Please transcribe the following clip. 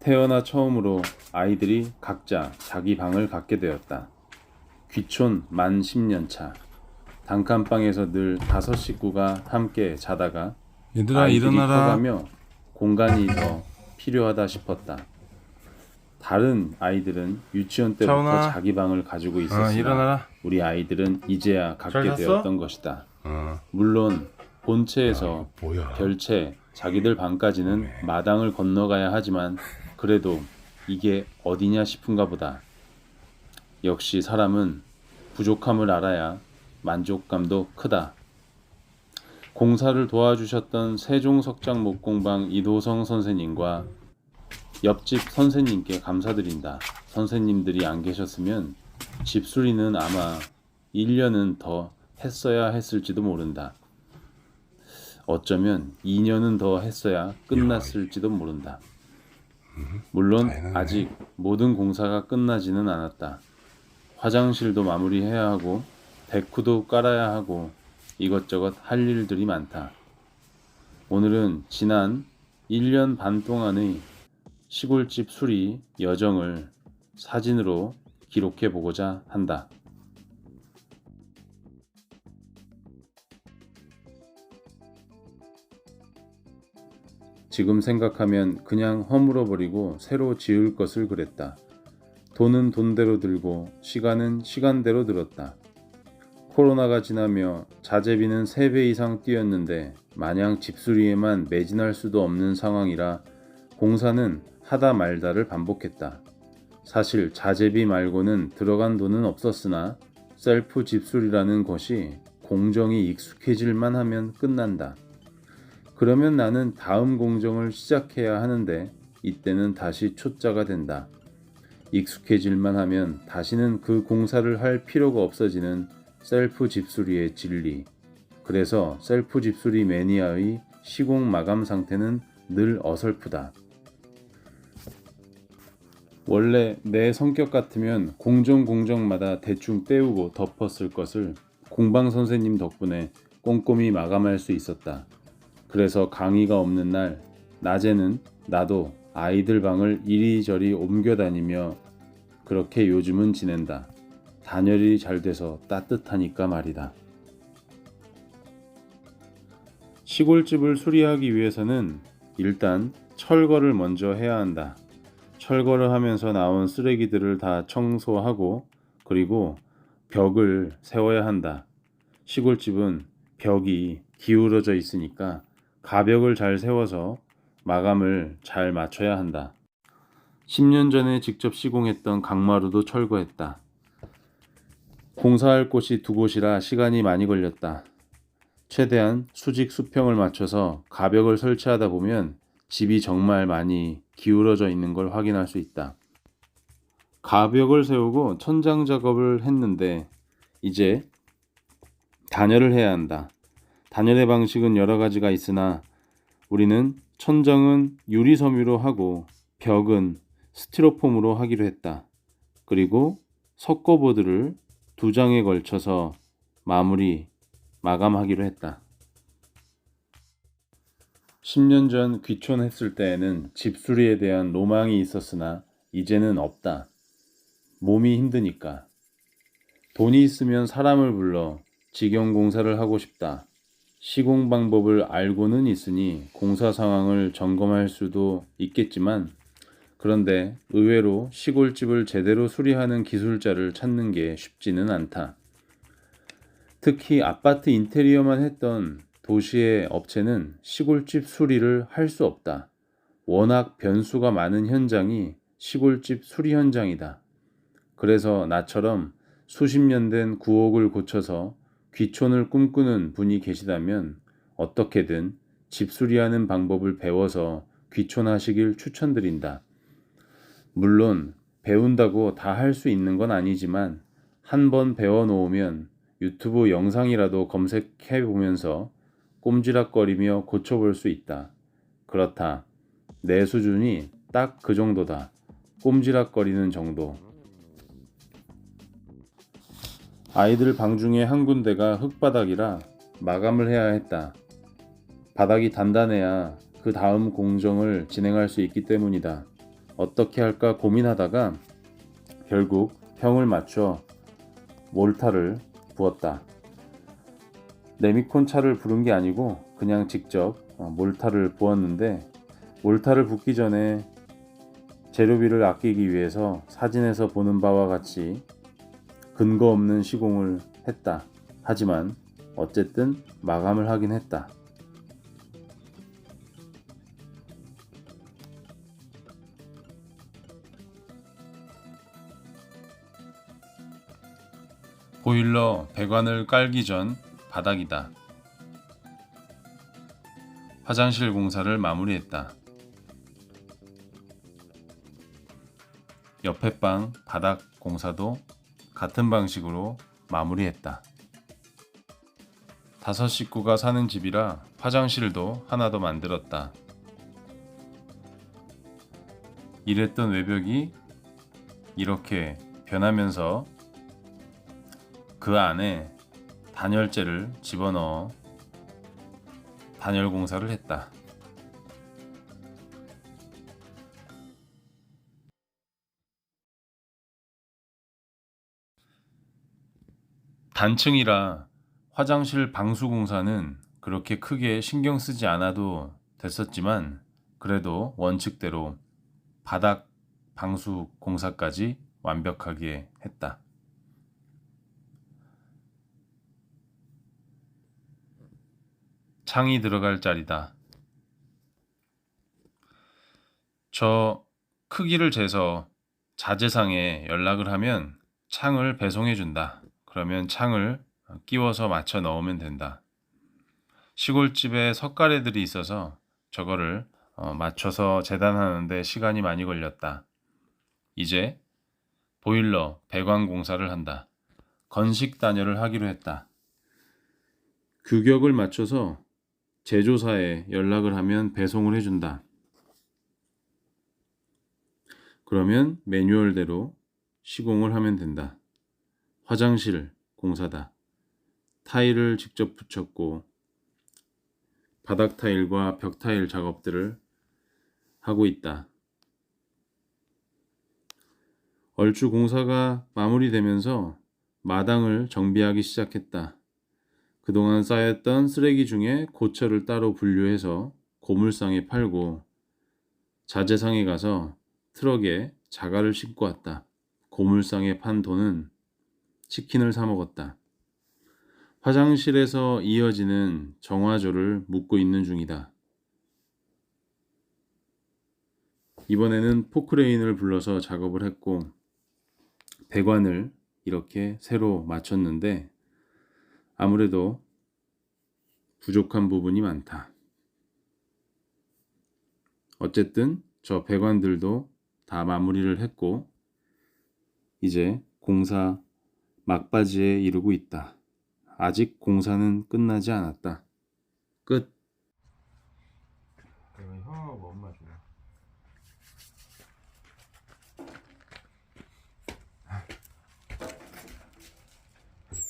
태어나 처음으로 아이들이 각자 자기 방을 갖게 되었다. 귀촌 만 10년 차. 단칸방에서 늘 5식구가 함께 자다가 얘들아 아이들이 일어나라. 커가며 공간이 더 필요하다 싶었다. 다른 아이들은 유치원 때부터 차은아. 자기 방을 가지고 있었으나 일어나라. 우리 아이들은 이제야 갖게 잘 잤어? 되었던 것이다. 어. 물론 본체에서 뭐야? 별채 자기들 방까지는 마당을 건너가야 하지만 그래도 이게 어디냐 싶은가 보다. 역시 사람은 부족함을 알아야 만족감도 크다. 공사를 도와주셨던 세종석장목공방 이도성 선생님과 옆집 선생님께 감사드린다. 선생님들이 안 계셨으면 집수리는 아마 1년은 더 했어야 했을지도 모른다. 어쩌면 2년은 더 했어야 끝났을지도 모른다. 물론 아직 모든 공사가 끝나지는 않았다. 화장실도 마무리해야 하고 데크도 깔아야 하고 이것저것 할 일들이 많다. 오늘은 지난 1년 반 동안의 시골집 수리 여정을 사진으로 기록해 보고자 한다. 지금 생각하면 그냥 허물어버리고 새로 지을 것을 그랬다. 돈은 돈대로 들고 시간은 시간대로 들었다. 코로나가 지나며 자재비는 3배 이상 뛰었는데 마냥 집수리에만 매진할 수도 없는 상황이라 공사는 하다 말다를 반복했다. 사실 자재비 말고는 들어간 돈은 없었으나 셀프 집수리라는 것이 공정이 익숙해질만 하면 끝난다. 그러면 나는 다음 공정을 시작해야 하는데 이때는 다시 초짜가 된다. 익숙해질만 하면 다시는 그 공사를 할 필요가 없어지는 셀프 집수리의 진리. 그래서 셀프 집수리 매니아의 시공 마감 상태는 늘 어설프다. 원래 내 성격 같으면 공정마다 대충 때우고 덮었을 것을 공방 선생님 덕분에 꼼꼼히 마감할 수 있었다. 그래서 강의가 없는 날 낮에는 나도 아이들 방을 이리저리 옮겨 다니며 그렇게 요즘은 지낸다. 단열이 잘 돼서 따뜻하니까 말이다. 시골집을 수리하기 위해서는 일단 철거를 먼저 해야 한다. 철거를 하면서 나온 쓰레기들을 다 청소하고 그리고 벽을 세워야 한다. 시골집은 벽이 기울어져 있으니까 가벽을 잘 세워서 마감을 잘 맞춰야 한다. 10년 전에 직접 시공했던 강마루도 철거했다. 공사할 곳이 2곳이라 시간이 많이 걸렸다. 최대한 수직 수평을 맞춰서 가벽을 설치하다 보면 집이 정말 많이 기울어져 있는 걸 확인할 수 있다. 가벽을 세우고 천장 작업을 했는데 이제 단열을 해야 한다. 단열의 방식은 여러 가지가 있으나 우리는 천장은 유리섬유로 하고 벽은 스티로폼으로 하기로 했다. 그리고 석고보드를 2장에 걸쳐서 마감하기로 했다. 10년 전 귀촌했을 때에는 집수리에 대한 로망이 있었으나 이제는 없다. 몸이 힘드니까. 돈이 있으면 사람을 불러 직영공사를 하고 싶다. 시공 방법을 알고는 있으니 공사 상황을 점검할 수도 있겠지만 그런데 의외로 시골집을 제대로 수리하는 기술자를 찾는 게 쉽지는 않다. 특히 아파트 인테리어만 했던 도시의 업체는 시골집 수리를 할 수 없다. 워낙 변수가 많은 현장이 시골집 수리 현장이다. 그래서 나처럼 수십 년 된 구옥을 고쳐서 귀촌을 꿈꾸는 분이 계시다면 어떻게든 집수리하는 방법을 배워서 귀촌하시길 추천드린다. 물론 배운다고 다 할 수 있는 건 아니지만 한번 배워놓으면 유튜브 영상이라도 검색해 보면서 꼼지락거리며 고쳐볼 수 있다. 그렇다. 내 수준이 딱 그 정도다. 꼼지락거리는 정도. 아이들 방 중에 한 군데가 흙바닥이라 마감을 해야 했다. 바닥이 단단해야 그 다음 공정을 진행할 수 있기 때문이다. 어떻게 할까 고민하다가 결국 평을 맞춰 몰타를 부었다. 레미콘 차를 부른 게 아니고 그냥 직접 몰타를 부었는데, 몰타를 붓기 전에 재료비를 아끼기 위해서 사진에서 보는 바와 같이 근거 없는 시공을 했다. 하지만 어쨌든 마감을 하긴 했다. 보일러 배관을 깔기 전 바닥이다. 화장실 공사를 마무리했다. 옆에 방 바닥 공사도 같은 방식으로 마무리했다. 5식구가 사는 집이라 화장실도 하나 더 만들었다. 이랬던 외벽이 이렇게 변하면서 그 안에 단열재를 집어넣어 단열 공사를 했다. 단층이라 화장실 방수 공사는 그렇게 크게 신경 쓰지 않아도 됐었지만, 그래도 원칙대로 바닥 방수 공사까지 완벽하게 했다. 창이 들어갈 자리다. 저 크기를 재서 자재상에 연락을 하면 창을 배송해 준다. 그러면 창을 끼워서 맞춰 넣으면 된다. 시골집에 석가래들이 있어서 저거를 맞춰서 재단하는데 시간이 많이 걸렸다. 이제 보일러 배관 공사를 한다. 건식 단열을 하기로 했다. 규격을 맞춰서 제조사에 연락을 하면 배송을 해준다. 그러면 매뉴얼대로 시공을 하면 된다. 화장실 공사다. 타일을 직접 붙였고 바닥 타일과 벽 타일 작업들을 하고 있다. 얼추 공사가 마무리되면서 마당을 정비하기 시작했다. 그동안 쌓였던 쓰레기 중에 고철을 따로 분류해서 고물상에 팔고 자재상에 가서 트럭에 자갈을 싣고 왔다. 고물상에 판 돈은 치킨을 사 먹었다. 화장실에서 이어지는 정화조를 묶고 있는 중이다. 이번에는 포크레인을 불러서 작업을 했고 배관을 이렇게 새로 맞췄는데 아무래도 부족한 부분이 많다. 어쨌든 저 배관들도 다 마무리를 했고 이제 공사 막바지에 이르고 있다. 아직 공사는 끝나지 않았다. 끝. 형하고 엄마 줘.